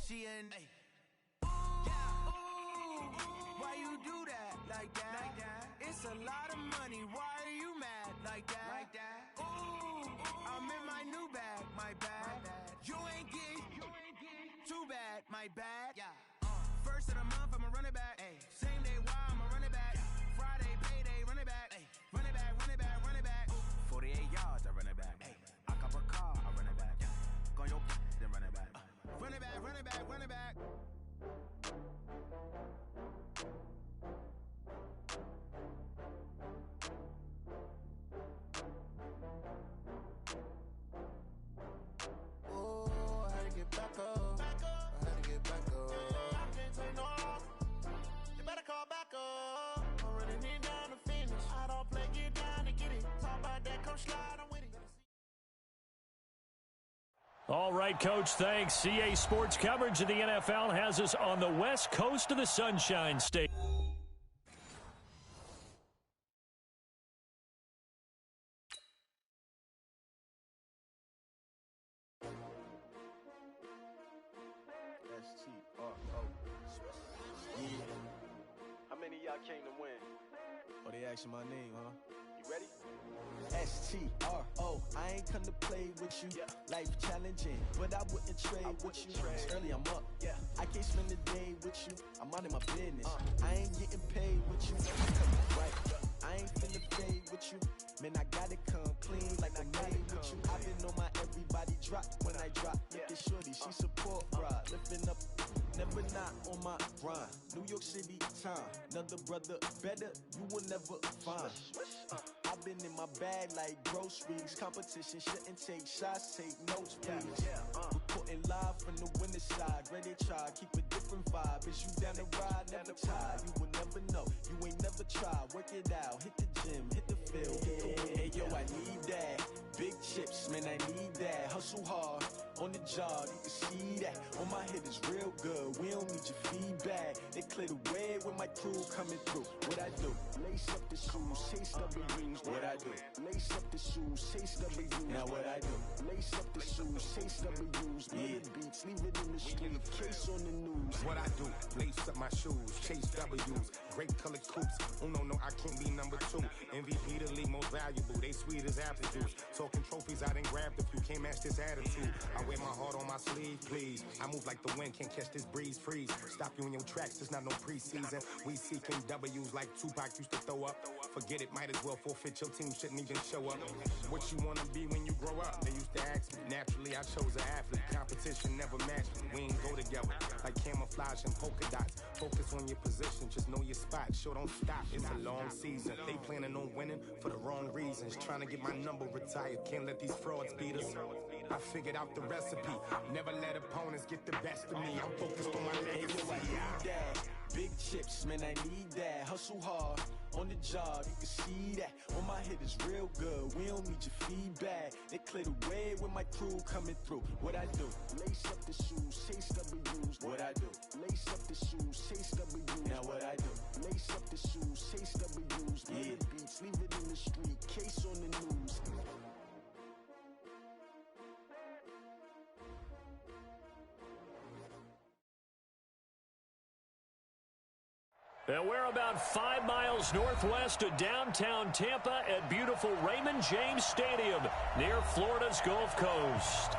She in. Yeah. Ooh, why you do that like that? It's a lot of money. Why are you mad like that? Ooh, I'm in my new bag, my bad. You ain't getting too bad, my bad. Yeah. First of the month, I'ma run it back. Ay. Same day, why I'ma run it back. Friday, payday, run it back. Ay. Run it back, run it back, run it back. 48 yards, I run it back. Ay. I cop a car, I run it back. Go on your then run it back. Run it back, run it back, run it back. Oh, I had to get back up. I had to get back up. I can't take no off. You better call back up. I'm running it down to finish. I don't play, get down to get it. Talk about that, come slide, I'm with it. All right, Coach, thanks. CA Sports coverage of the NFL has us on the west coast of the Sunshine State. Yeah. How many of y'all came to win? Oh, they asking my name, huh? You ready? STRO, I ain't come to play with you. Yeah. Life challenging, but I wouldn't trade with you. It's early, I'm up. Yeah. I can't spend the day with you. I'm out of my business. I ain't getting paid with you. Right. I ain't finna fade with you. Man, I gotta come clean like I made with you. I've been on my everybody drop when I drop. Look at shorty, she support ride. Lifting up, never not on my grind. New York City time, another brother better, you will never find. I've been in my bag like groceries. Competition shouldn't take shots, take notes, please. Reporting live from the winner side. Ready to try, keep a different vibe. Is you down the ride, never tired. You will never know, you ain't never tried. Work it out, hit the gym, hit the field. Hey yo, I need that. Big chips, man, I need that. Hustle hard, on the job, you can see that. On my head is real good, we don't need your feedback. They clear the way with my crew coming through. What I do? Lace up the shoes, chase W's. What I do? Lace up the shoes, chase W's. Now what I do? Lace up the shoes, chase W's. Yeah. Beats, leave it in the street, case on the news. What I do? Lace up my shoes, chase W's. Great colored coops. Oh no, I can't be number 2. MVP the league most valuable. They sweet as apple juice. Talking trophies, I done grabbed a few. Can't match this attitude. I wear my heart on my sleeve, please. I move like the wind, can't catch this breeze, freeze. Stop you in your tracks, there's not no preseason. We seeking W's like Tupac used to throw up. Forget it, might as well forfeit. Your team shouldn't even show up. What you wanna be when you grow up? They used to ask me. Naturally, I chose an athlete. Competition never matched me. We ain't go together like camouflage and polka dots. Focus on your position, just know your spot. Sure, don't stop. It's a long season. They planning on winning for the wrong reasons. Trying to get my number retired. Can't let these frauds beat us. I figured out the recipe. Never let opponents get the best of me. I'm focused on my legacy. I need that. Big chips, man, I need that. Hustle hard, on the job, you can see that. On my head is real good, we don't need your feedback. They clear the way with my crew coming through. What I do? Lace up the shoes, chase W's. What I do? Lace up the shoes, chase W's. Now what I do? Lace up the shoes, chase W's. Yeah. Beats, leave it in the street, case on the news. And we're about 5 miles northwest of downtown Tampa at beautiful Raymond James Stadium near Florida's Gulf Coast.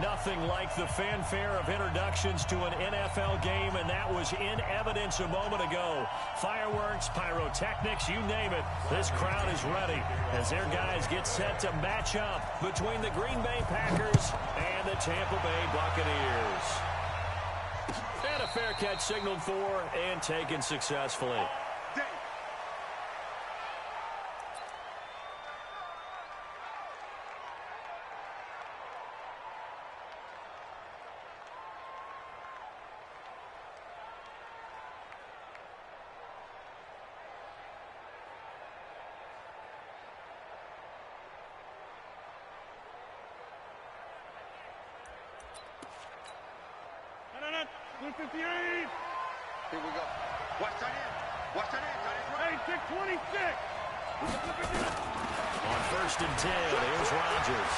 Nothing like the fanfare of introductions to an NFL game, and that was in evidence a moment ago. Fireworks, pyrotechnics, you name it. This crowd is ready as their guys get set to match up between the Green Bay Packers and the Tampa Bay Buccaneers. And a fair catch signaled for and taken successfully. Here we go. Watch that in. Watch that in. Hey, 626. On 1st and 10, here's Rodgers.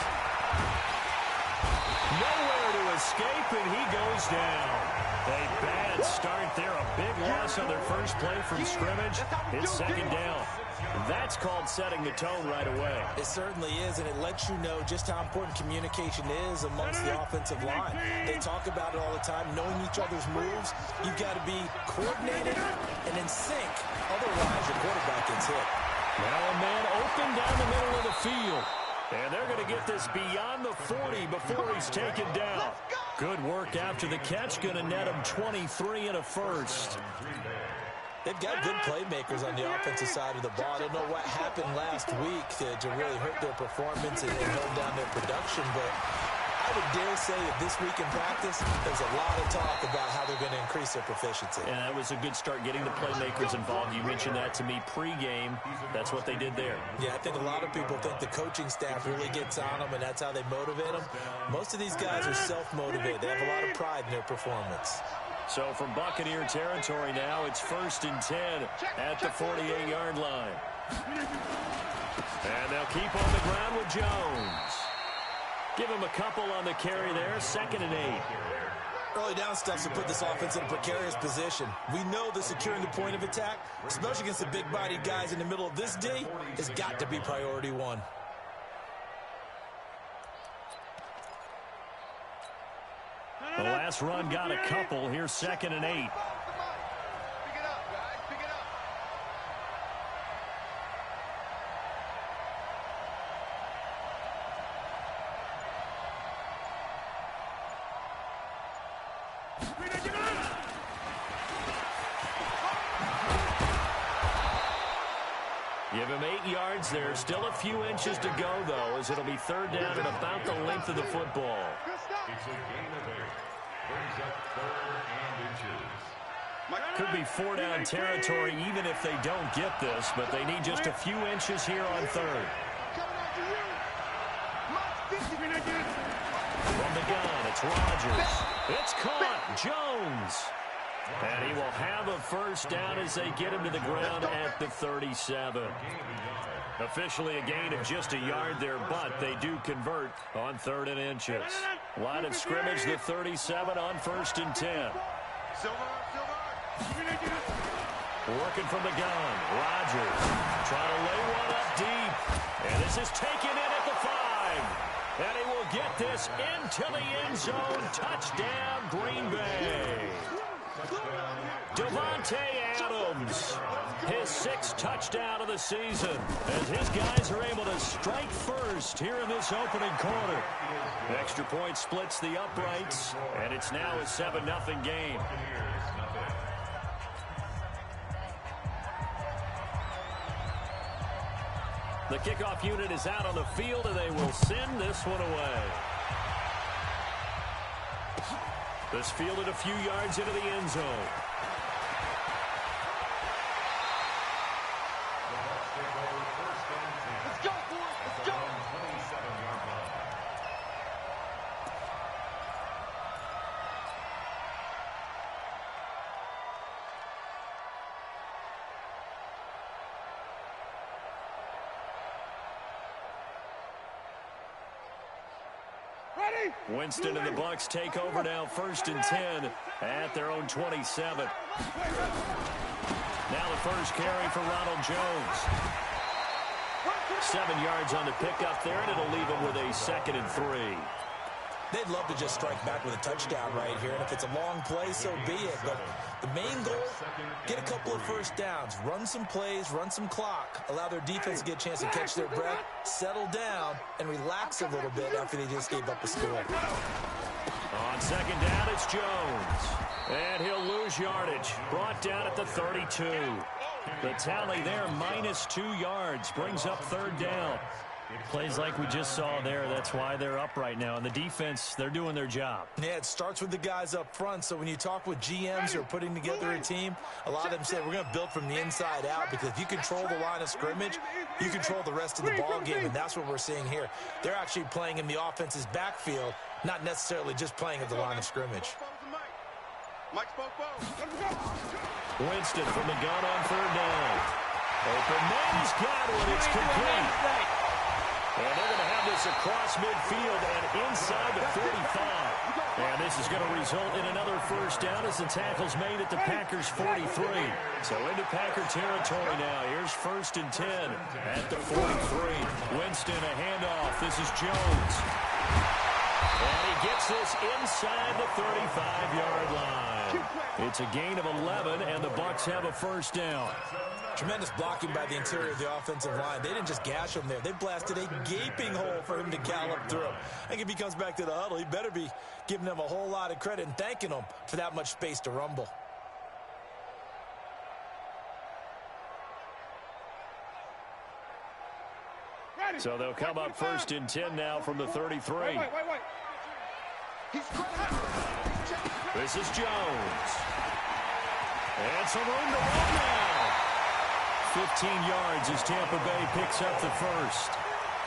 Nowhere to escape, and he goes down. A bad start there. A big loss on their first play from scrimmage. It's second down. That's called setting the tone right away. It certainly is, and it lets you know just how important communication is amongst the offensive line. They talk about it all the time, knowing each other's moves. You've got to be coordinated and in sync. Otherwise, your quarterback gets hit. Now a man open down the middle of the field. And they're going to get this beyond the 40 before he's taken down. Good work after the catch. Going to net him 23 and a first. They've got good playmakers on the offensive side of the ball. I don't know what happened last week to really hurt their performance and hold down their production, but I would dare say that this week in practice, there's a lot of talk about how they're going to increase their proficiency. And that was a good start, getting the playmakers involved. You mentioned that to me pregame. That's what they did there. Yeah, I think a lot of people think the coaching staff really gets on them, and that's how they motivate them. Most of these guys are self-motivated. They have a lot of pride in their performance. So from Buccaneer territory now, it's 1st and 10 at the 48-yard line. And they'll keep on the ground with Jones. Give him a couple on the carry there, 2nd and 8. Early down stuff to put this offense in a precarious position. We know that securing the point of attack, especially against the big-bodied guys in the middle of this D, has got to be priority one. The last run got a couple. Here's 2nd and 8. Pick it up, guys. Pick it up. Give him 8 yards there. Still a few inches to go, though, as it'll be 3rd down and about the length of the football. It's a gain of 8. Brings up 3rd and inches. Could be 4-down territory even if they don't get this, but they need just a few inches here on 3rd. From the gun, it's Rodgers. It's caught. Jones. And he will have a 1st down as they get him to the ground at the 37. Officially a gain of just a yard there, but they do convert on 3rd and inches. Line of scrimmage, the 37 on 1st and 10. Working from the gun. Rodgers trying to lay one up deep. And this is taken in at the 5. And he will get this into the end zone. Touchdown, Green Bay. Devontae Adams, his 6th touchdown of the season, as his guys are able to strike first here in this opening quarter. Extra point splits the uprights, and it's now a 7-0 game. The kickoff unit is out on the field, and they will send this one away. This fielded a few yards into the end zone. Let's go, boys. Let's go. Winston and the Bucs take over now, 1st and 10 at their own 27. Now the first carry for Ronald Jones. 7 yards on the pickup there, and it'll leave him with a 2nd and 3. They'd love to just strike back with a touchdown right here, and if it's a long play, so be it. But the main goal, get a couple of 1st downs, run some plays, run some clock, allow their defense to get a chance to catch their breath, settle down, and relax a little bit after they just gave up a score. On 2nd down, it's Jones. And he'll lose yardage. Brought down at the 32. The tally there, -2 yards, brings up 3rd down. Plays like we just saw there. That's why they're up right now. And the defense, they're doing their job. Yeah, it starts with the guys up front. So when you talk with GMs who are putting together a team, a lot of them say we're going to build from the inside out, because if you control the line of scrimmage, you control the rest of the ball game, and that's what we're seeing here. They're actually playing in the offense's backfield, not necessarily just playing at the line of scrimmage. Winston from the gun on 3rd down. Open man, he's got one. It's complete. And they're going to have this across midfield and inside the 45. And this is going to result in another first down as the tackle's made at the Packers' 43. So into Packer territory now. Here's 1st and 10 at the 43. Winston, a handoff. This is Jones. And he gets this inside the 35-yard line. It's a gain of 11, and the Bucs have a first down. Tremendous blocking by the interior of the offensive line. They didn't just gash him there. They blasted a gaping hole for him to gallop through. I think if he comes back to the huddle, he better be giving them a whole lot of credit and thanking them for that much space to rumble. So they'll come up 1st and 10 now from the 33. This is Jones. And some room to run now. 15 yards as Tampa Bay picks up the first.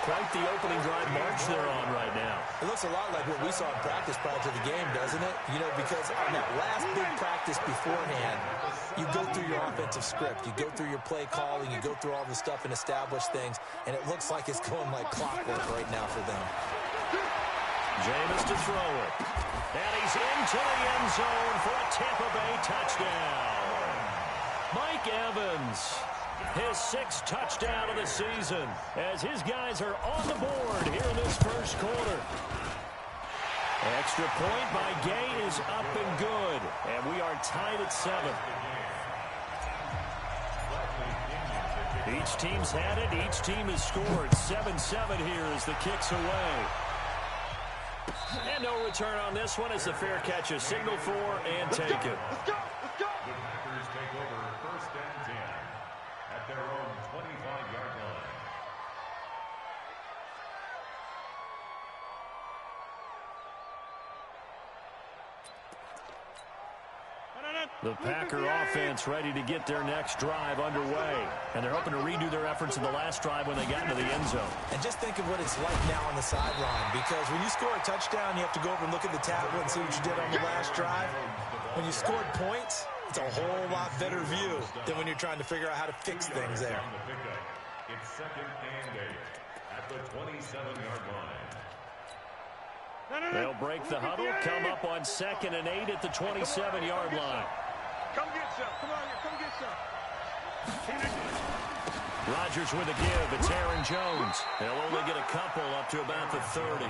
Quite the opening drive march they're on right now. It looks a lot like what we saw in practice prior to the game, doesn't it? You know, because on that last big practice beforehand, you go through your offensive script. You go through your play calling. You go through all the stuff and establish things. And it looks like it's going like clockwork right now for them. Jameis to throw it. And he's into the end zone for a Tampa Bay touchdown. Mike Evans, his 6th touchdown of the season, as his guys are on the board here in this first quarter. Extra point by Gay is up and good, and we are tied at 7. Each team's had it. Each team has scored. 7-7 here as the kick's away. And no return on this one as the fair catch is signaled for and taken. Let's go! The Packers take over 1st and 10 at their own 25-yard line. The Packer offense ready to get their next drive underway. And they're hoping to redo their efforts in the last drive when they got into the end zone. And just think of what it's like now on the sideline, because when you score a touchdown, you have to go over and look at the tablet and see what you did on the last drive. When you scored points, it's a whole lot better view than when you're trying to figure out how to fix things there. It's 2nd and 8 at the 27-yard line. They'll break the huddle, come up on 2nd and 8 at the 27-yard line. Come get some. Come on here. Come get some. Rodgers with a give. It's Aaron Jones. They'll only get a couple up to about the 30.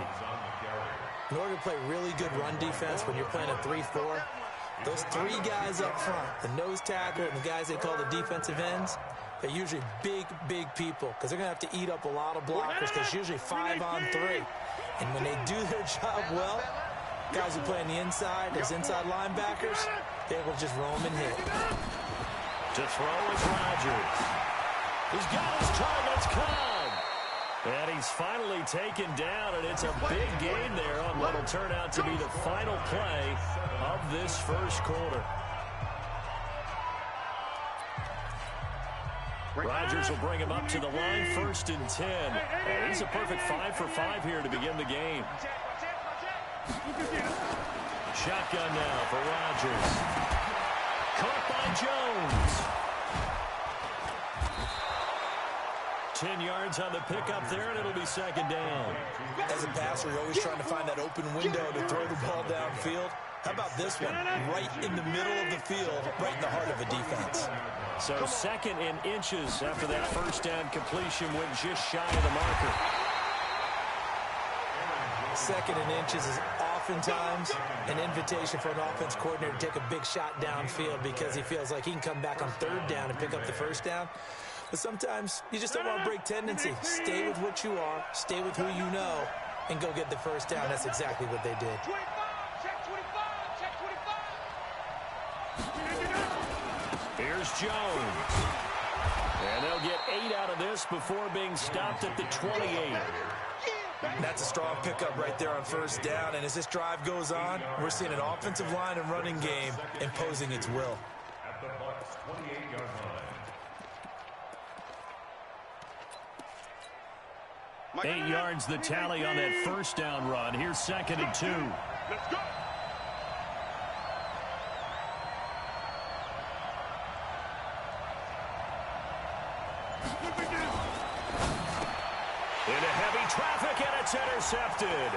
In order to play really good run defense when you're playing a 3-4, those 3 guys up front, the nose tackle and the guys they call the defensive ends, they're usually big, big people because they're going to have to eat up a lot of blockers because it's usually 5 on 3. And when they do their job well, guys who play on the inside, as inside linebackers, they're able to just roam and hit. To throw is Rodgers. He's got his target. It's caught. And he's finally taken down, and it's a big gain there on what will turn out to be the final play of this first quarter. Rodgers will bring him up to the line, 1st and 10. And he's a perfect 5 for 5 here to begin the game. Shotgun now for Rodgers. Caught by Jones. 10 yards on the pickup there, and it'll be 2nd down. As a passer, you're always trying to find that open window to throw the ball downfield. How about this one? Right in the middle of the field, right in the heart of a defense. So 2nd and inches after that first down completion went just shy of the marker. 2nd and inches is oftentimes an invitation for an offense coordinator to take a big shot downfield because he feels like he can come back on 3rd down and pick up the first down. But sometimes you just don't want to break tendency. Stay with what you are, stay with who you know, and go get the first down. That's exactly what they did. Here's Jones. And they'll get 8 out of this before being stopped at the 28. That's a strong pickup right there on 1st down. And as this drive goes on, we're seeing an offensive line and running game imposing its will. At the Bucs' 28-yard line. 8 yards the tally on that first down run. Here's 2nd and 2. Let's go. Into heavy traffic, and it's intercepted.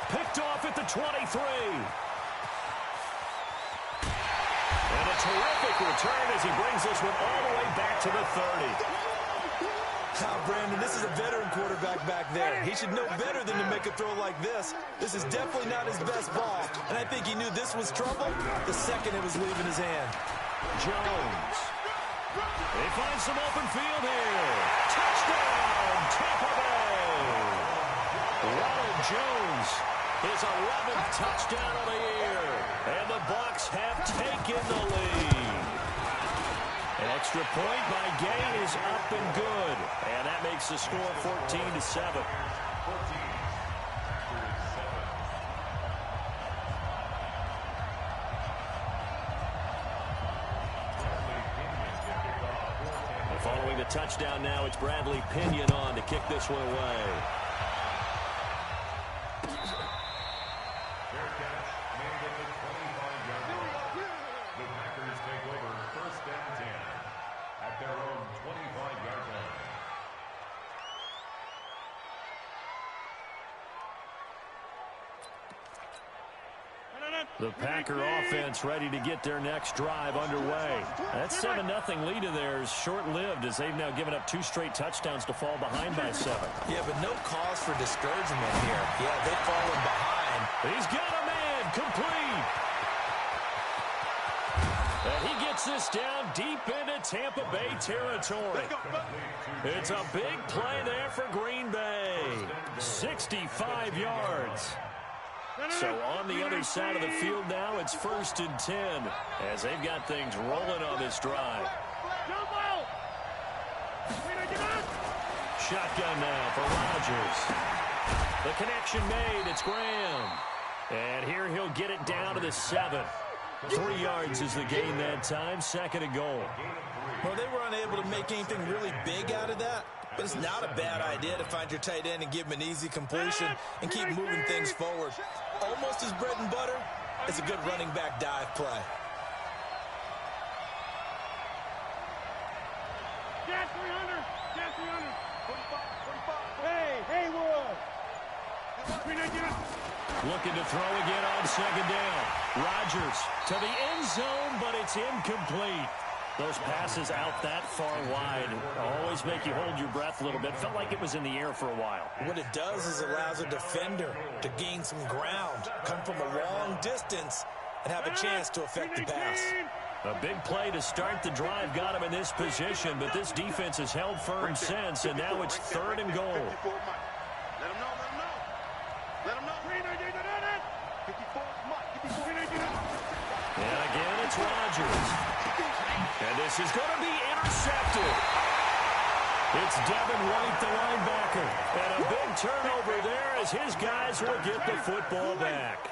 picked off at the 23. And a terrific return as he brings this one all the way back to the 30. Now, Brandon, this is a veteran quarterback back there. He should know better than to make a throw like this. This is definitely not his best ball, and I think he knew this was trouble the second it was leaving his hand. Jones. He finds some open field here. Touchdown, Tampa Bay. Ronald Jones, his 11th touchdown of the year, and the Bucs have taken the lead. An extra point by Gay is up and good. And that makes the score 14-7. And following the touchdown now, it's Bradley Pinion on to kick this one away. The Packer offense ready to get their next drive underway. That 7-0 lead of theirs short-lived as they've now given up 2 straight touchdowns to fall behind by 7. Yeah, but no cause for discouragement here. Yeah, they've fallen behind. He's got a man complete. And he gets this down deep into Tampa Bay territory. It's a big play there for Green Bay. 65 yards. So on the other side of the field now, it's 1st and 10 as they've got things rolling on this drive. Shotgun now for Rodgers. The connection made. It's Graham. And here he'll get it down to the 7. 3 yards is the gain that time. 2nd and goal. Well, they were unable to make anything really big out of that. But it's not a bad idea to find your tight end and give him an easy completion and keep moving things forward. Almost his bread and butter. It's a good running back dive play. Gas 300. Gas 300. 45. Hey, Haywood. Looking to throw again on 2nd down. Rodgers to the end zone, but it's incomplete. Those passes out that far wide always make you hold your breath a little bit. Felt like it was in the air for a while. What it does is it allows a defender to gain some ground, come from a long distance, and have a chance to affect the pass. A big play to start the drive got him in this position, but this defense has held firm since, and now it's 3rd and goal. Let him know. Let him know. And again, it's Rodgers. And this is going to be intercepted. It's Devin White, the linebacker. And a big turnover there as his guys will get the football back.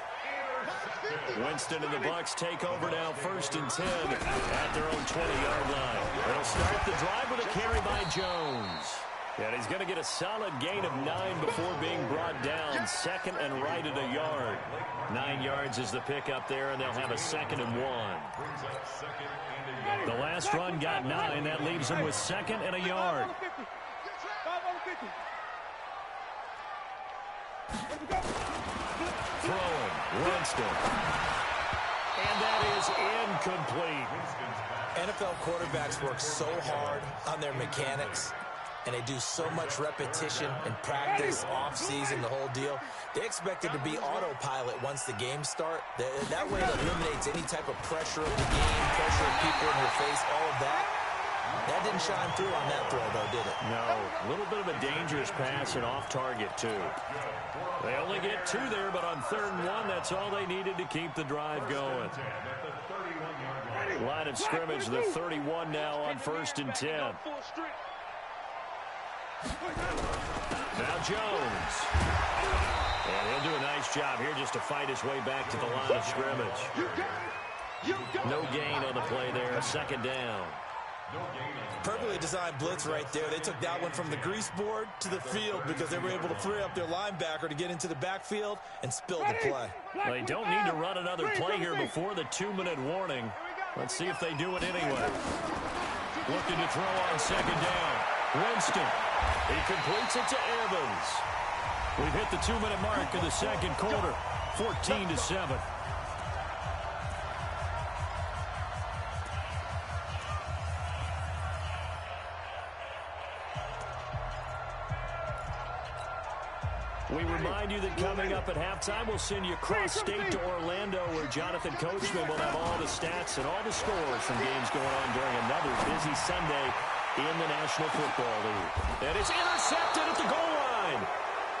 Winston and the Bucs take over now 1st and 10 at their own 20-yard line. They'll start the drive with a carry by Jones. And he's going to get a solid gain of 9 before being brought down. 2nd and right at a yard. 9 yards is the pickup there, and they'll have a 2nd and 1. The last run got 9. That leaves them with 2nd and a yard. Throwing, Winston. And that is incomplete. NFL quarterbacks work so hard on their mechanics, and they do so much repetition and practice, off-season, the whole deal. They expect it to be autopilot once the games start. That way it eliminates any type of pressure of the game, pressure of people in your face, all of that. That didn't shine through on that throw, though, did it? No. A little bit of a dangerous pass and off target, too. They only get 2 there, but on 3rd and 1, that's all they needed to keep the drive going. Line of scrimmage, the 31 now on 1st and 10. Now Jones. And he'll do a nice job here just to fight his way back to the line of scrimmage. No gain on the play there. 2nd down. Perfectly designed blitz right there. They took that one from the grease board to the field because they were able to free up their linebacker to get into the backfield and spill the play. They don't need to run another play here before the 2-minute warning. Let's see if they do it anyway. Looking to throw on 2nd down. Winston. He completes it to Evans. We've hit the 2-minute mark of the second quarter, 14-7. We remind you that coming up at halftime, we'll send you cross-state to Orlando, where Jonathan Coachman will have all the stats and all the scores from games going on during another busy Sunday in the National Football League. And it's intercepted at the goal line.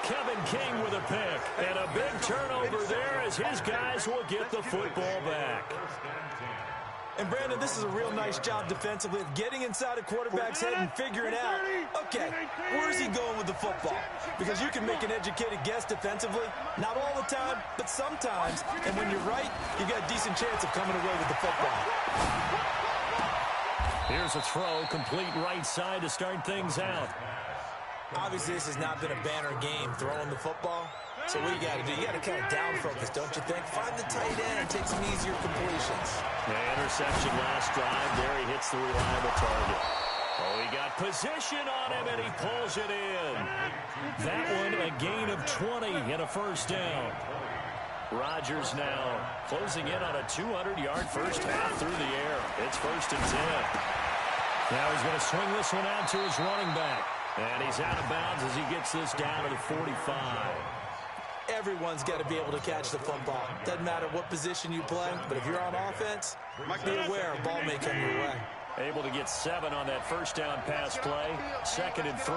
Kevin King with a pick. And a big turnover there as his guys will get the football back. And, Brandon, this is a real nice job defensively of getting inside a quarterback's head and figuring out, okay, where's he going with the football? Because you can make an educated guess defensively, not all the time, but sometimes. And when you're right, you got a decent chance of coming away with the football. Here's a throw, complete right side to start things out. Obviously, this has not been a banner game throwing the football. So what you got to do? You got to kind of down focus, don't you think? Find the tight end, take some easier completions. Yeah, interception last drive. There he hits the reliable target. Oh, he got position on him, and he pulls it in. That one, a gain of 20 and a first down. Rodgers now closing in on a 200-yard first half through the air. It's 1st and 10. Now he's going to swing this one out to his running back. And he's out of bounds as he gets this down to the 45. Everyone's got to be able to catch the football. Doesn't matter what position you play, but if you're on offense, be aware a ball may come your way. Able to get 7 on that first down pass play. 2nd and 3.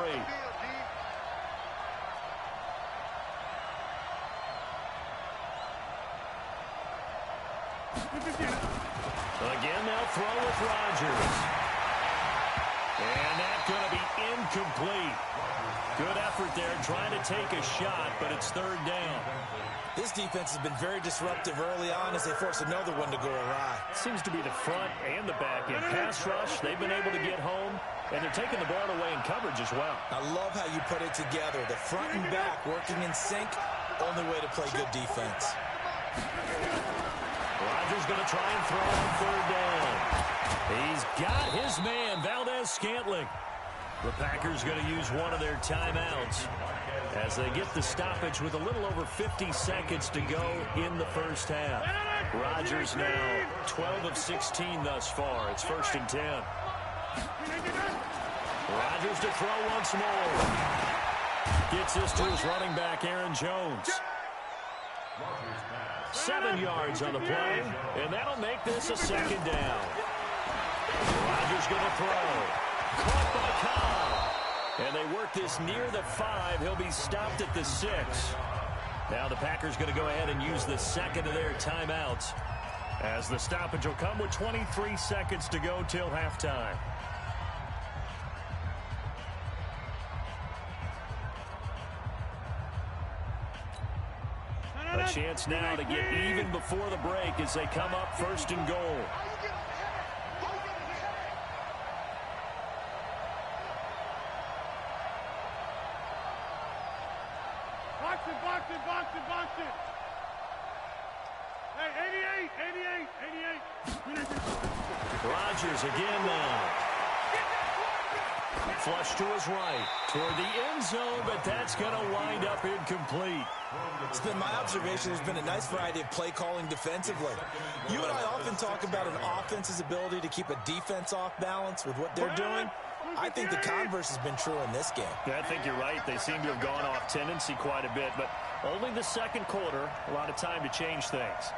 Again, they'll throw with Rodgers. And that's going to be incomplete. Good effort there, trying to take a shot, but it's 3rd down. This defense has been very disruptive early on as they force another one to go awry. Seems to be the front and the back end. Pass rush, they've been able to get home, and they're taking the ball away in coverage as well. I love how you put it together. The front and back working in sync, only way to play good defense. Rodgers going to try and throw on 3rd down. He's got his man, Valdez-Scantling. The Packers going to use one of their timeouts as they get the stoppage with a little over 50 seconds to go in the first half. Rodgers now 12 of 16 thus far. It's 1st and 10. Rodgers to throw once more. Gets this to his running back, Aaron Jones. 7 yards on the play, and that'll make this a 2nd down. Rodgers going to throw. Caught by Cobb. And they work this near the 5. He'll be stopped at the 6. Now the Packers going to go ahead and use the 2nd of their timeouts, as the stoppage will come with 23 seconds to go till halftime. A chance now to get even before the break as they come up 1st and goal. Box it. Hey, 88. Rodgers again now. Flush to his right, toward the end zone, but that's going to wind up incomplete. It's been my observation there's been a nice variety of play calling defensively. You and I often talk about an offense's ability to keep a defense off balance with what they're doing. I think the converse has been true in this game. Yeah, I think you're right. They seem to have gone off tendency quite a bit, but only the second quarter, a lot of time to change things.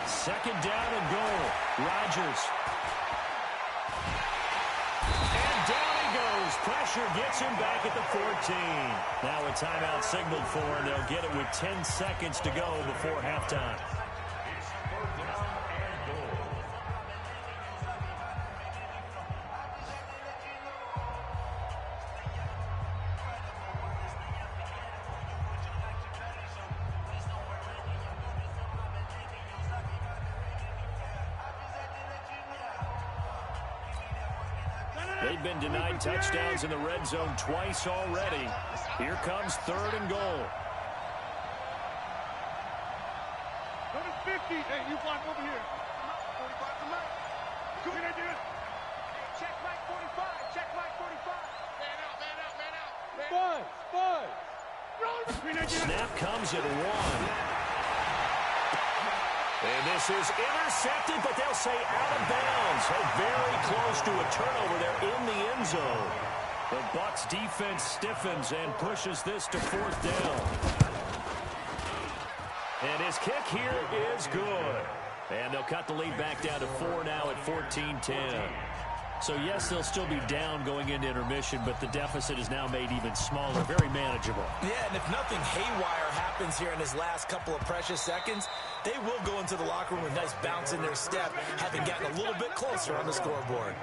2nd down and goal. Rodgers. And down he goes. Pressure gets him back at the 14. Now a timeout signaled for, and they'll get it with 10 seconds to go before halftime. They've been denied touchdowns in the red zone twice already. Here comes 3rd and goal. Number 50. Hey, you block over here. 45 to Mike. Go ahead, do it. Check right 45. Check right 45. Man out. Snap comes at 1. And this is intercepted, but they'll say out of bounds. Very close to a turnover there in the end zone. The Bucs defense stiffens and pushes this to 4th down. And his kick here is good. And they'll cut the lead back down to 4 now at 14-10. So, yes, they'll still be down going into intermission, but the deficit is now made even smaller, very manageable. Yeah, and if nothing haywire happens here in his last couple of precious seconds, they will go into the locker room with a nice bounce in their step, having gotten a little bit closer on the scoreboard.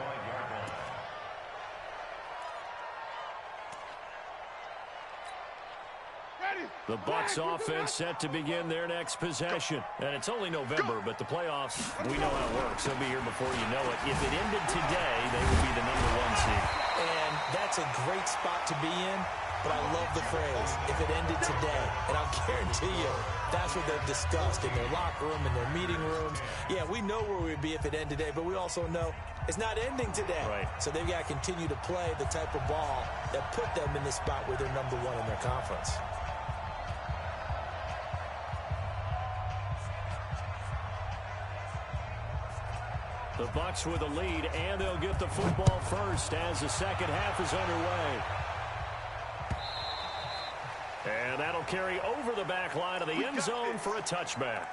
The Bucs offense set to begin their next possession. And it's only November, but the playoffs, we know how it works. They'll be here before you know it. If it ended today, they would be the #1 seed. And that's a great spot to be in, but I love the phrase, if it ended today. And I'll guarantee you, that's what they've discussed in their locker room, in their meeting rooms. Yeah, we know where we'd be if it ended today, but we also know it's not ending today. Right. So they've got to continue to play the type of ball that put them in the spot where they're #1 in their conference. The Bucs with a lead, and they'll get the football first as the second half is underway. And that'll carry over the back line of the end zone for a touchback.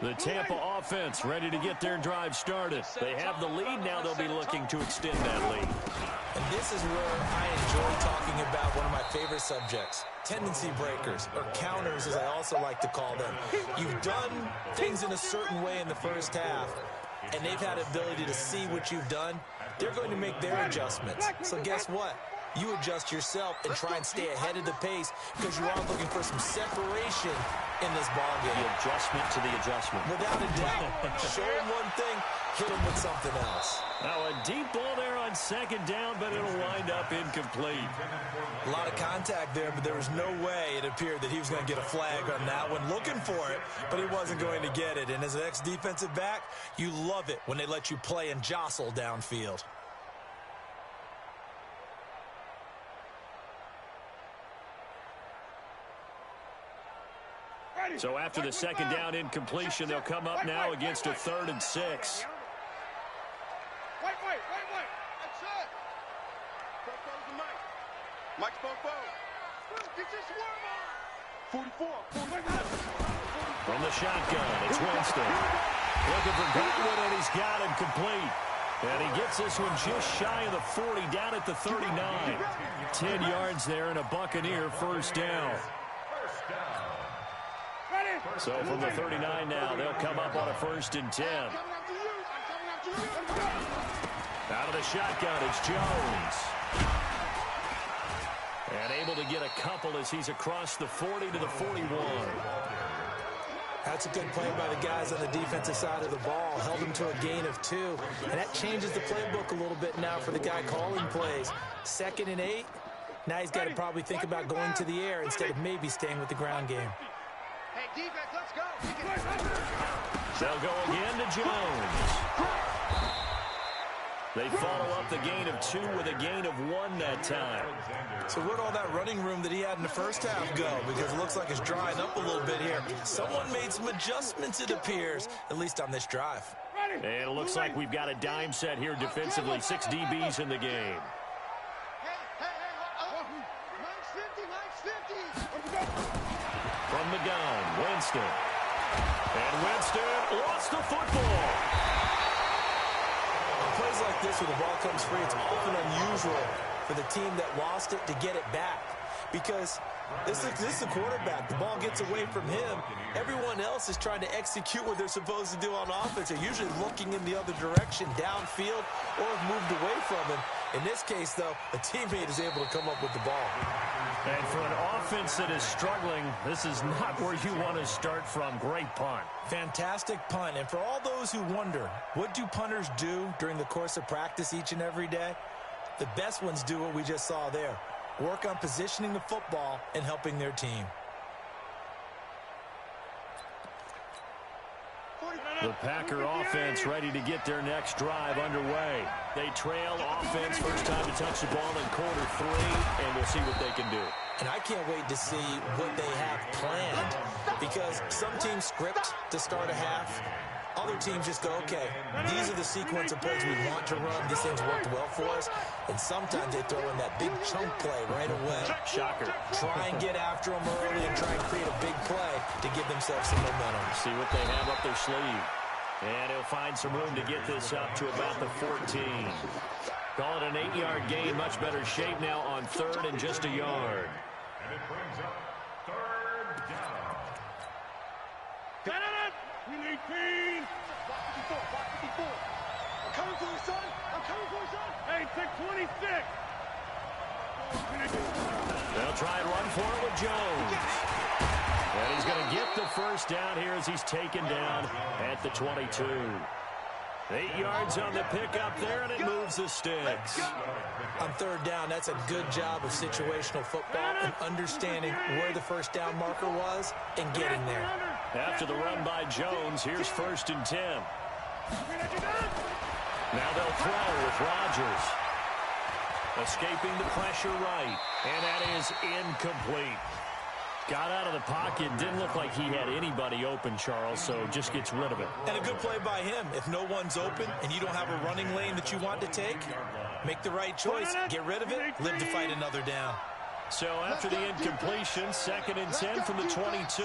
The Tampa offense ready to get their drive started. They have the lead. Now they'll be looking to extend that lead. And this is where I enjoy talking about one of my favorite subjects, tendency breakers, or counters as I also like to call them. You've done things in a certain way in the first half, and they've had the ability to see what you've done. They're going to make their adjustments. So guess what? You adjust yourself and try and stay ahead of the pace because you are looking for some separation in this ball game. The adjustment to the adjustment. Without a doubt. Show them one thing, hit them with something else. Now a deep ball there on second down, but it'll wind up incomplete. A lot of contact there, but there was no way it appeared that he was going to get a flag on that one. Looking for it, but he wasn't going to get it. And as an ex-defensive back, you love it when they let you play and jostle downfield. So after the second down incompletion, they'll come up now against a 3rd and 6. Wait. That's it. Popo's the mic. Mike's Popo. Get your swerve on. 44. From the shotgun, it's Winston. Looking for Goodwin, and he's got him complete. And he gets this one just shy of the 40, down at the 39. 10 yards there and a Buccaneer first down. So from the 39 now, they'll come up on a 1st and 10. Out of the shotgun, it's Jones. And able to get a couple as he's across the 40 to the 41. That's a good play by the guys on the defensive side of the ball. Held him to a gain of 2. And that changes the playbook a little bit now for the guy calling plays. 2nd and 8. Now he's got to probably think about going to the air instead of maybe staying with the ground game. Hey, defense, let's go. They'll go again to Jones. They follow up the gain of 2 with a gain of 1 that time. So where'd all that running room that he had in the first half go? Because it looks like it's drying up a little bit here. Someone made some adjustments, it appears, at least on this drive. And it looks like we've got a dime set here defensively. 6 DBs in the game. From the gun, Winston. And Winston lost the football. Plays like this where the ball comes free, it's often unusual for the team that lost it to get it back. Because this is the quarterback. The ball gets away from him. Everyone else is trying to execute what they're supposed to do on offense. They're usually looking in the other direction, downfield, or have moved away from him. In this case, though, a teammate is able to come up with the ball. And for an offense that is struggling, this is not where you want to start from. Great punt. Fantastic punt. And for all those who wonder, what do punters do during the course of practice each and every day? The best ones do what we just saw there. Work on positioning the football and helping their team. The Packer offense ready to get their next drive underway. They trail offense, first time to touch the ball in quarter 3, and we'll see what they can do. And I can't wait to see what they have planned, because some teams script to start a half. Other teams just go, okay, these are the sequence of plays we want to run. These things worked well for us. And sometimes they throw in that big chunk play right away. Shocker. Try and get after them early and try and create a big play to give themselves some momentum. See what they have up their sleeve. And he'll find some room to get this up to about the 14. Call it an 8-yard gain. Much better shape now on 3rd and just a yard. And it brings up 3rd down. Get it! We need 18! Block 54, block 54. I'm coming for you, son! I'm coming for you, son! Hey, pick 26! They'll try and run for it with Jones. And he's going to get the first down here as he's taken down at the 22. 8 yards on the pickup there, and it moves the sticks. On 3rd down, that's a good job of situational football and understanding where the first down marker was and getting there. After the run by Jones, here's 1st and 10. Now they'll throw with Rodgers. Escaping the pressure right, and that is incomplete. Got out of the pocket, didn't look like he had anybody open, Charles, so just gets rid of it. And a good play by him. If no one's open and you don't have a running lane that you want to take, make the right choice, get rid of it, live to fight another down. So after the incompletion, 2nd and 10 from the 22.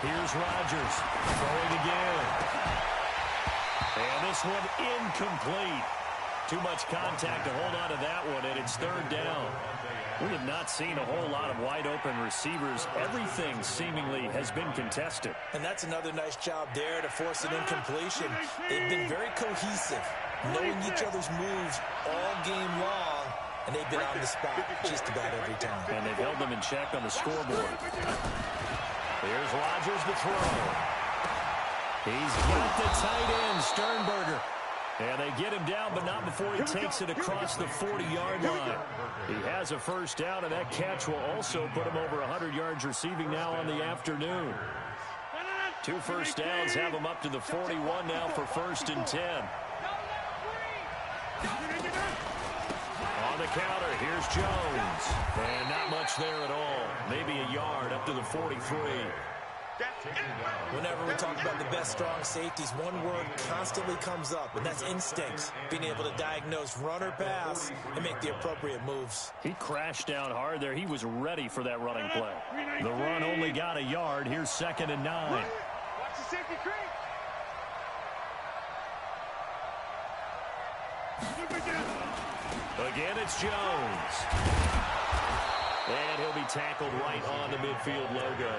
Here's Rodgers, throwing again. And this one incomplete. Too much contact to hold on to that one, and it's 3rd down. We have not seen a whole lot of wide-open receivers. Everything seemingly has been contested. And that's another nice job there to force an incompletion. They've been very cohesive, knowing each other's moves all game long, and they've been on the spot just about every time. And they've held them in check on the scoreboard. Here's Rodgers to throw. He's got the tight end, Sternberger. And they get him down, but not before he takes it across the 40-yard line. He has a first down, and that catch will also put him over 100 yards receiving now on the afternoon. 2 first downs have him up to the 41 now for 1st and 10. On the counter, here's Jones. And not much there at all. Maybe a yard up to the 43. Whenever we talk about the best strong safeties, one word constantly comes up, and that's instincts. Being able to diagnose run or pass and make the appropriate moves. He crashed down hard there. He was ready for that running play. The run only got a yard. Here's 2nd and 9. Watch the safety creep. Again, it's Jones. And he'll be tackled right on the midfield logo.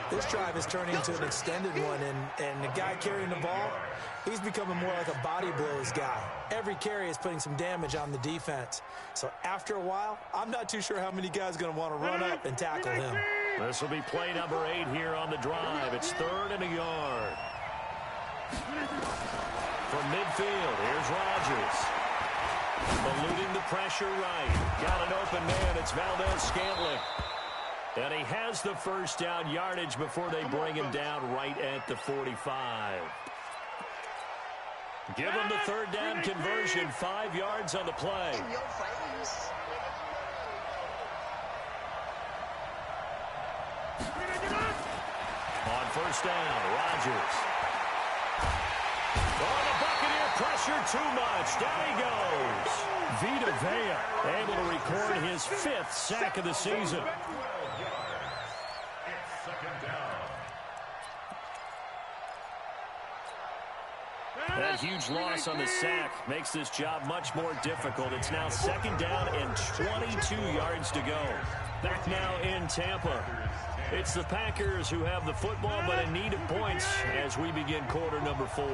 This drive is turning into an extended one, and the guy carrying the ball, he's becoming more like a body blows guy. Every carry is putting some damage on the defense. So after a while, I'm not too sure how many guys are going to want to run up and tackle him. This will be play number 8 here on the drive. It's 3rd and a yard. From midfield, here's Rodgers. Eluding the pressure right. Got an open man. It's Valdez-Scantling. And he has the first down yardage before they bring him down right at the 45. Give him the 3rd down conversion. 5 yards on the play. On 1st down, Rodgers. Oh, the Buccaneer pressure too much. Down he goes. Vita Vea able to record his 5th sack of the season. That huge loss on the sack makes this job much more difficult. It's now 2nd down and 22 yards to go. Back now in Tampa. It's the Packers who have the football, but in need of points as we begin quarter number 4.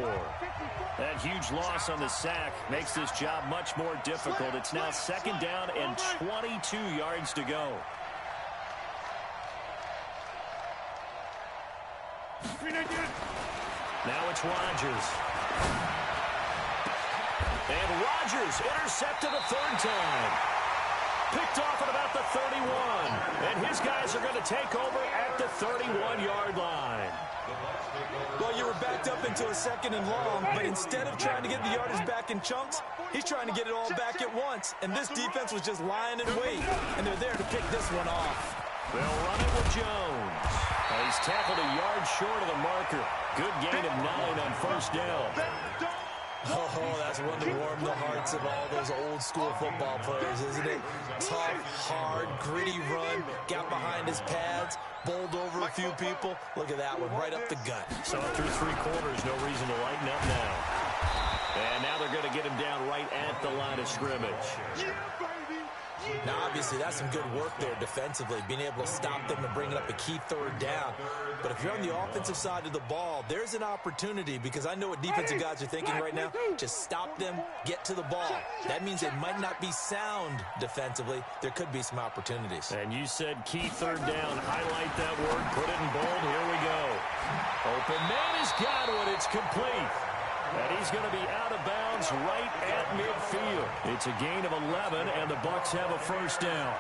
That huge loss on the sack makes this job much more difficult. It's now 2nd down and 22 yards to go. Now it's Rodgers. And Rodgers intercepted a 3rd time. Picked off at about the 31. And his guys are going to take over at the 31-yard line. Well, you were backed up into a 2nd and long, but instead of trying to get the yardage back in chunks, he's trying to get it all back at once. And this defense was just lying in wait, and they're there to pick this one off. They'll run it with Jones. He's tackled a yard short of the marker. Good gain of 9 on first down. Oh, that's one to warm the hearts of all those old-school football players, isn't it? Tough, hard, gritty run, got behind his pads, bowled over a few people. Look at that one, right up the gut. So through 3 quarters, no reason to lighten up now. And now they're going to get him down right at the line of scrimmage. Now, obviously, that's some good work there defensively, being able to stop them and bring it up a key 3rd down. But if you're on the offensive side of the ball, there's an opportunity, because I know what defensive guys are thinking right now. Just stop them, get to the ball. That means it might not be sound defensively. There could be some opportunities. And you said key 3rd down. Highlight that word, put it in bold. Here we go. Open man has got one. It's complete. And he's going to be out of bounds right at midfield. It's a gain of 11, and the Bucs have a first down.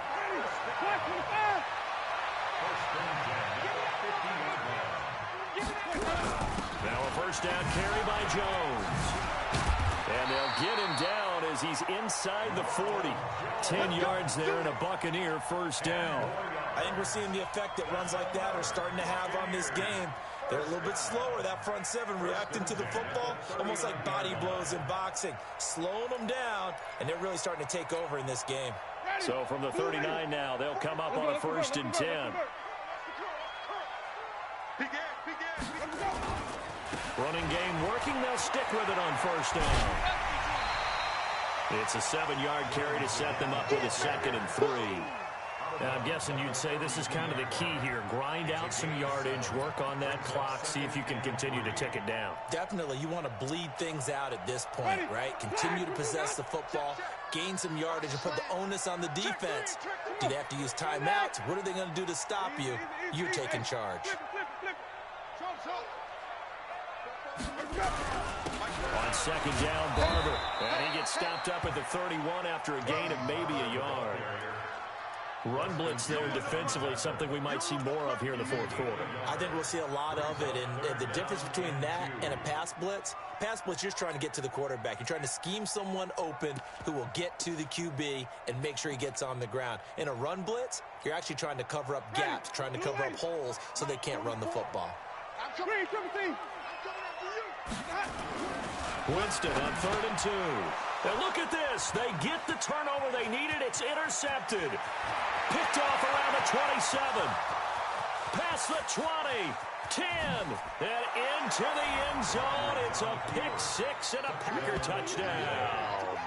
Now a first down carry by Jones. And they'll get him down as he's inside the 40. 10 yards there and a Buccaneer first down. I think we're seeing the effect that runs like that are starting to have on this game. They're a little bit slower, that front 7, reacting to the football, almost like body blows in boxing, slowing them down, and they're really starting to take over in this game. So from the 39 now, they'll come up on a 1st and 10. Running game working, they'll stick with it on first down. It's a 7-yard carry to set them up with a 2nd and 3. Now, I'm guessing you'd say this is kind of the key here. Grind out some yardage, work on that clock, see if you can continue to tick it down. Definitely. You want to bleed things out at this point, right? Continue to possess the football, gain some yardage, and put the onus on the defense. Do they have to use timeouts? What are they going to do to stop you? You're taking charge. On 2nd down, Barber. And he gets stopped up at the 31 after a gain of maybe a yard. Run blitz there defensively, something we might see more of here in the 4th quarter. I think we'll see a lot of it, and the difference between that and a pass blitz, you're just trying to get to the quarterback. You're trying to scheme someone open who will get to the QB and make sure he gets on the ground. In a run blitz, you're actually trying to cover up gaps, trying to cover up holes so they can't run the football. Winston on 3rd and 2. And look at this. They get the turnover they needed. It's intercepted. Picked off around the 27. Past the 20. 10. And into the end zone. It's a pick 6 and a Packer touchdown.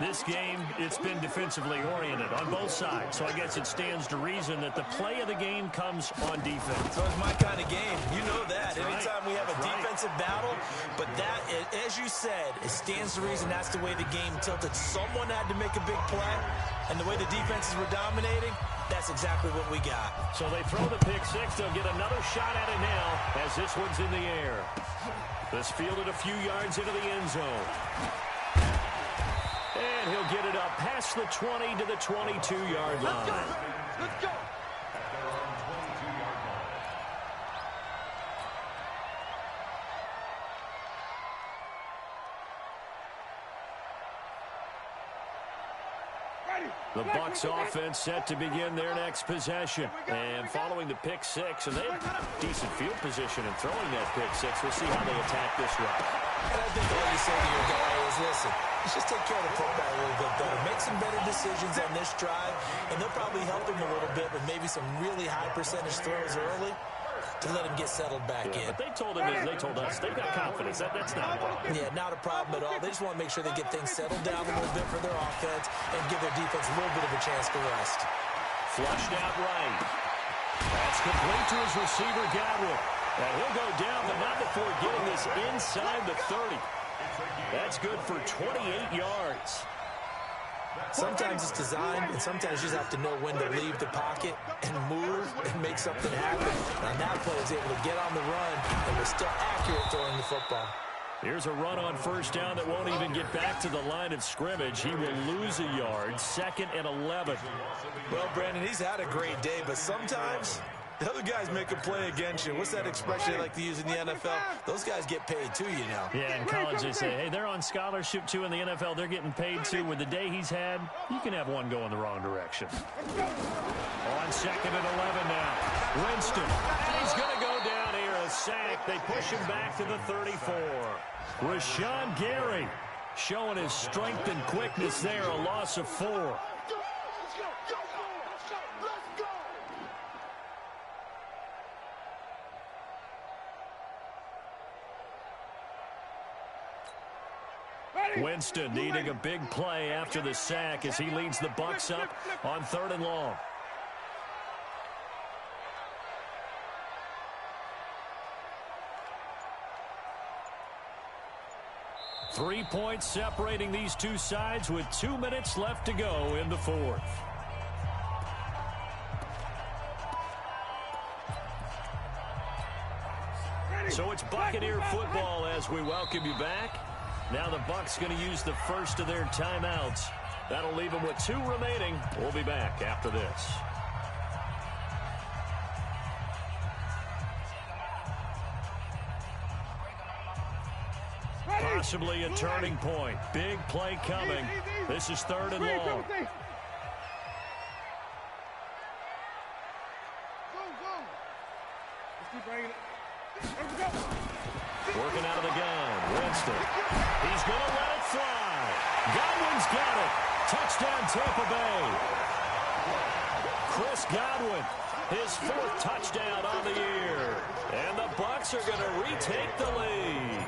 This game, it's been defensively oriented on both sides, so I guess it stands to reason that the play of the game comes on defense. So it's my kind of game. You know that. Anytime we have a defensive battle, but that, as you said, it stands to reason that's the way the game tilted. Someone had to make a big play, and the way the defenses were dominating, that's exactly what we got. So they throw the pick 6. They'll get another shot at it now as this one's in the air. This fielded a few yards into the end zone. And he'll get it up past the 20 to the 22-yard line. Let's go. The Bucs offense set to begin their next possession. And following the pick 6, and they have decent field position in throwing that pick 6. We'll see how they attack this one. And I think all you say to your guy is, listen, let's just take care of the football a little bit better. Make some better decisions on this drive, and they'll probably help him a little bit with maybe some really high percentage throws early to let him get settled back in. But they told us they've got confidence. That's not a problem. Yeah, not a problem at all. They just want to make sure they get things settled down a little bit for their offense and give their defense a little bit of a chance to rest. Flushed out right. That's complete to his receiver, Gabriel. And he'll go down, but not before getting this inside the 30. That's good for 28 yards. Sometimes it's designed, and sometimes you just have to know when to leave the pocket and move and make something happen. And on that play, he was able to get on the run and was still accurate throwing the football. Here's a run on first down that won't even get back to the line of scrimmage. He will lose a yard. 2nd and 11. Well, Brandon, he's had a great day, but sometimes the other guys make a play against you. What's that expression they like to use in the NFL? Those guys get paid too, you know. Yeah, in college they say, hey, they're on scholarship too. In the NFL, they're getting paid too. With the day he's had, you can have one go in the wrong direction. On 2nd and 11 now. Winston. He's going to go down here. A sack. They push him back to the 34. Rashawn Gary showing his strength and quickness there. A loss of 4. Winston needing a big play after the sack as he leads the Bucs up on 3rd and long. Three points separating these two sides with 2 minutes left to go in the 4th. So it's Buccaneer football as we welcome you back. Now the Bucs going to use the first of their timeouts. That'll leave them with 2 remaining. We'll be back after this. Possibly a turning point. Big play coming. This is 3rd and long. Working out of the gun. Winston. He's going to let it fly. Godwin's got it. Touchdown, Tampa Bay. Chris Godwin, his 4th touchdown on the year. And the Bucs are going to retake the lead.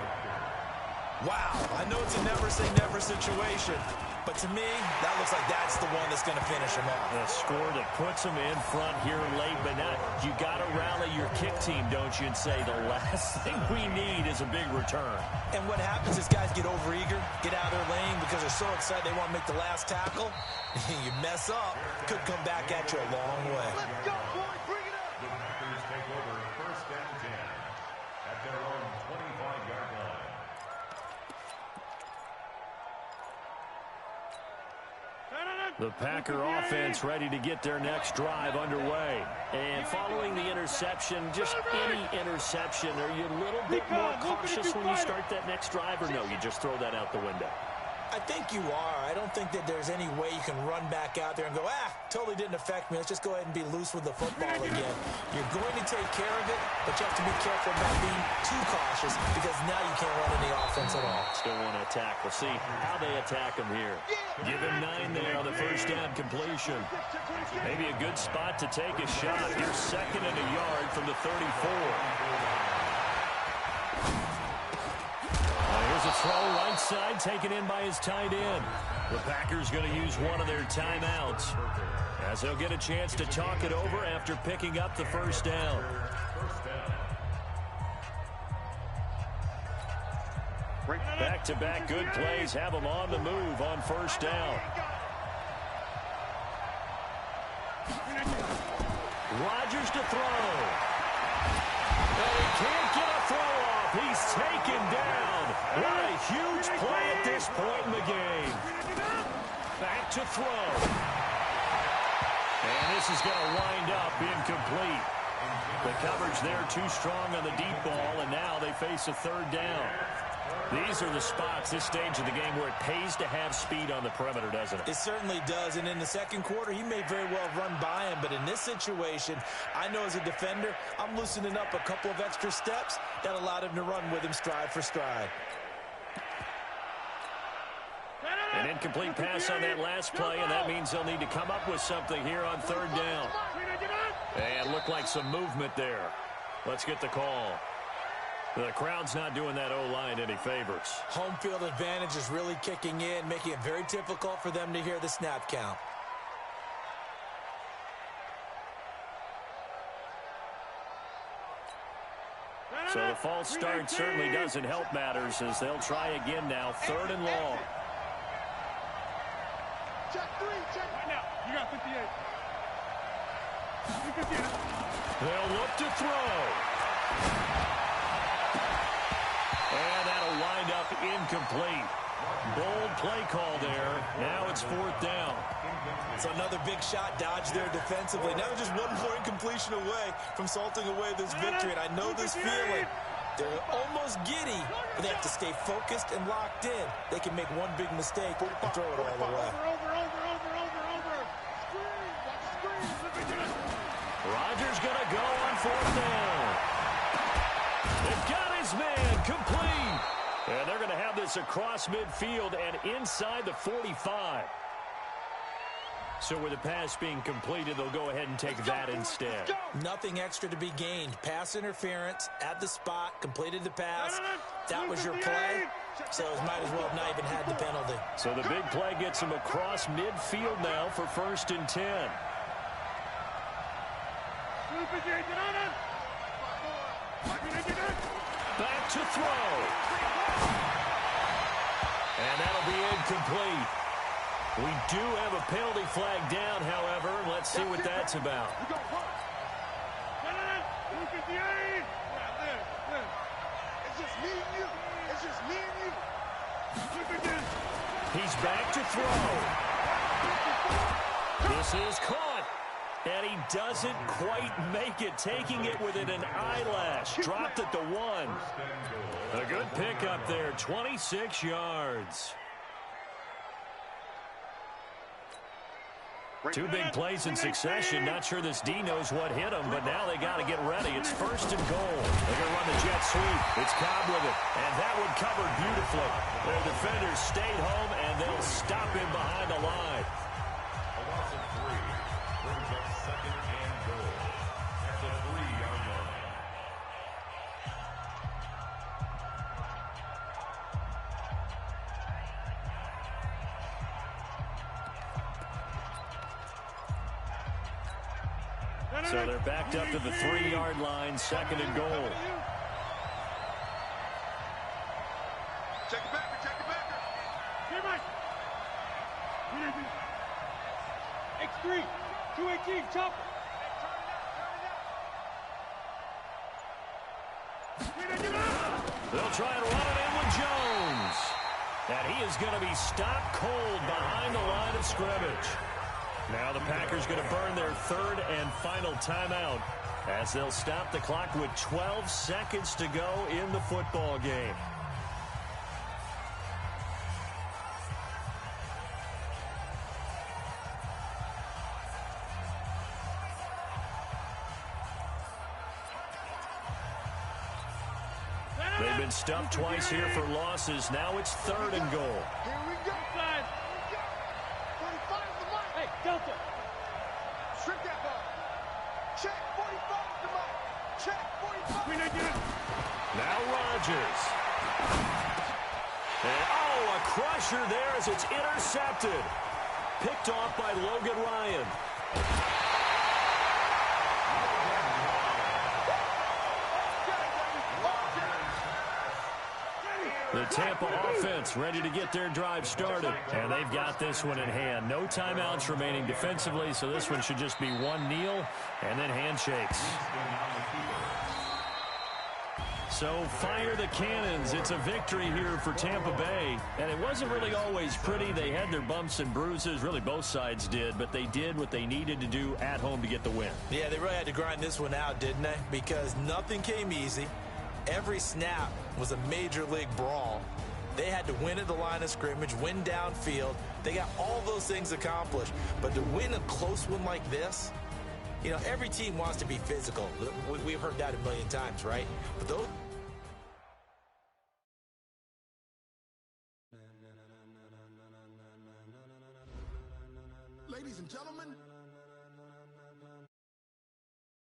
Wow, I know it's a never-say-never situation, but to me, that looks like that's the one that's going to finish him off. A score that puts him in front here late, but not. You got to rally your kick team, don't you, and say the last thing we need is a big return. And what happens is guys get overeager, get out of their lane because they're so excited they want to make the last tackle. You mess up, could come back at you a long way. Let's go, boys, bring it up. The Packers take over 1st and 10 at their own 25-yard line. The Packer offense ready to get their next drive underway. And following the interception, just any interception, are you a little bit more cautious when you start that next drive, or no, you just throw that out the window? I think you are. I don't think that there's any way you can run back out there and go, totally didn't affect me. Let's just go ahead and be loose with the football again. You're going to take care of it, but you have to be careful about being too cautious because now you can't run any offense at all. Still want to attack. We'll see how they attack him here. Give him 9 there on the first down completion. Maybe a good spot to take a shot. Here's 2nd and a yard from the 34. Here's a throw right side taken in by his tight end. The Packers going to use one of their timeouts as they'll get a chance to talk it over after picking up the first down. Back-to-back good plays have them on the move on first down. Rodgers to throw. And he can't get a throw off. He's taken down. What a huge play at this point in the game. Back to throw. And this is going to wind up incomplete. The coverage there too strong on the deep ball, and now they face a 3rd down. These are the spots, this stage of the game, where it pays to have speed on the perimeter, doesn't it? It certainly does, and in the second quarter, he may very well run by him, but in this situation, I know as a defender, I'm loosening up a couple of extra steps that allowed him to run with him stride for stride. An incomplete pass on that last play, and that means they'll need to come up with something here on 3rd down. And looked like some movement there. Let's get the call. The crowd's not doing that O-line any favors. Home field advantage is really kicking in, making it very difficult for them to hear the snap count. So the false start certainly doesn't help matters as they'll try again now. 3rd and long. Check 3, check right now. You got 58. They'll look to throw. And that'll wind incomplete. Bold play call there. Now it's 4th down. It's another big shot dodge there defensively. Now they're just one more incompletion away from salting away this victory. And I know this feeling. They're almost giddy, but they have to stay focused and locked in. They can make one big mistake and throw it all away. Rodgers going to go on 4th down. They've got his man complete. And they're going to have this across midfield and inside the 45. So with the pass being completed, they'll go ahead and take that instead. Nothing extra to be gained. Pass interference at the spot, completed the pass. That was your play, so it might as well have not even had the penalty. So the big play gets them across midfield now for 1st and 10. Back to throw. And that'll be incomplete. We do have a penalty flag down, however. Let's see what that's about. It's just me and you. It's just me and you. He's back to throw. This is caught. And he doesn't quite make it, taking it within an eyelash. Dropped at the 1. A good pickup there, 26 yards. Two big plays in succession. Not sure this D knows what hit him, but now they got to get ready. It's 1st and goal. They're going to run the jet sweep. It's Cobb with it, and that one covered beautifully. Their defenders stayed home, and they'll stop him behind the line. A loss of 3 brings up 2nd and goal at the 3-yard line. So they're backed up to the 3-yard line, 2nd and goal. Check it back. Check it back. X3, 218, chopper. They'll try and run it in with Jones. And he is going to be stopped cold behind the line of scrimmage. Now the Packers going to burn their 3rd and final timeout as they'll stop the clock with 12 seconds to go in the football game. They've been stuffed twice here for losses. Now it's 3rd and goal. Here we go. 45 is the mark. Hey, Delta. Strip that ball. Check. 45 is the mark. Check. 45. Now Rodgers. And, oh, a crusher there as it's intercepted. Picked off by Logan Ryan. The Tampa offense ready to get their drive started. And they've got this one in hand. No timeouts remaining defensively, so this one should just be one kneel and then handshakes. So fire the cannons. It's a victory here for Tampa Bay. And it wasn't really always pretty. They had their bumps and bruises. Really, both sides did. But they did what they needed to do at home to get the win. Yeah, they really had to grind this one out, didn't they? Because nothing came easy. Every snap was a major league brawl. They had to win at the line of scrimmage, win downfield. They got all those things accomplished. But to win a close one like this, you know, every team wants to be physical. We've heard that a million times, right? But those... Ladies and gentlemen,